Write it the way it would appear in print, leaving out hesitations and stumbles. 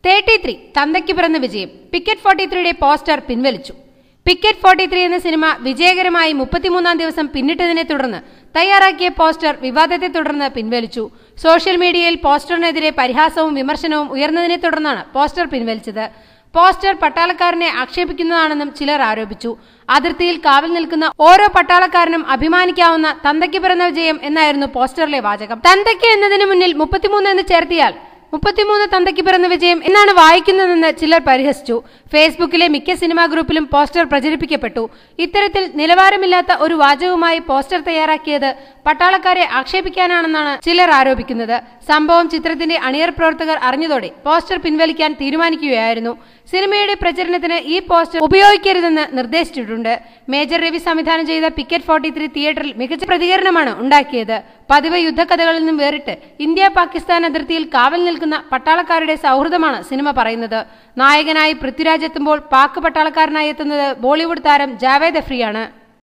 33 തന്തയ്ക്ക് പിറന്ന വിജയം. പിക്കറ്റ് 43യുടെ പോസ്റ്റർ പിൻവലിച്ചു. പിക്കറ്റ് 43 എന്ന സിനിമ വിജയകരമായി 33-ാം ദിവസം പിന്നിട്ടതിനെ തുടർന്ന് തയ്യാറാക്കിയ പോസ്റ്റർ വിവാദത്തെ തുടർന്ന് പിൻവലിച്ചു. സോഷ്യൽ മീഡിയയിൽ പോസ്റ്ററിനെതിരെ പരിഹാസവും വിമർശനവും ഉയർന്നതിനെ തുടർന്നാണ് പോസ്റ്റർ പിൻവലിച്ചത്. പോസ്റ്റർ പട്ടാളക്കാരനെ ആക്ഷേപിക്കുന്നതാണെന്നും ചിലർ ആരോപിച്ചു. അതിർത്തിയിൽ കാവൽ നിൽക്കുന്ന ഓരോ പട്ടാളക്കാരനും അഭിമാനിക്കാവുന്ന തന്തയ്ക്ക് പിറന്ന വിജയം എന്നായിരുന്നു പോസ്റ്ററിലെ വാചകം. തന്തയ്ക്ക് എന്നതിന് മുന്നിൽ 33 എന്ന് ചേർത്തിയാൽ 33 തന്തയ്ക്ക് പിറന്ന വിജയം എന്നാണ് വായിക്കുന്നതെന്ന് ചിലർ പരിഹസിച്ചു. ഫേസ്ബുക്കിലെ മിക്ക സിനിമാ ഗ്രൂപ്പിലും പോസ്റ്റർ പ്രചരിപ്പിക്കപ്പെട്ടു. ഇത്തരത്തിൽ നിലവാരമില്ലാത്ത ഒരു വാചകവുമായി പോസ്റ്റർ തയ്യാറാക്കിയത് പട്ടാളക്കാരെ ആക്ഷേപിക്കാനാണെന്നാണ് ചിലർ ആരോപിക്കുന്നത്. സംഭവം ചിത്രത്തിന്റെ അണിയർ പ്രവർത്തകർ അറിഞ്ഞതോടെ പോസ്റ്റർ പിൻവലിക്കാൻ തീരുമാനിക്കുകയായിരുന്നു. സിനിമയുടെ പ്രചരണത്തിന് ഈ പോസ്റ്റർ ഉപയോഗിക്കരുതെന്ന് നിർദ്ദേശിച്ചിട്ടുണ്ട്. മേജർ രവി സംവിധാനം ചെയ്ത പിക്കറ്റ് 43 തിയേറ്ററിൽ മികച്ച പ്രതികരണമാണ് ഉണ്ടാക്കിയത്. പതിവ് യുദ്ധകഥകളിൽ നിന്നും വേറിട്ട് ഇന്ത്യ പാകിസ്ഥാൻ അതിർത്തിയിൽ കാവൽ നിൽക്കുന്ന പട്ടാളക്കാരുടെ സൗഹൃദമാണ് സിനിമ പറയുന്നത്. നായകനായി പൃഥ്വിരാജ് എത്തുമ്പോൾ പാക് പട്ടാളക്കാരനായി എത്തുന്നത് ബോളിവുഡ് താരം ജാവേദ് അഫ്രിയാണ്.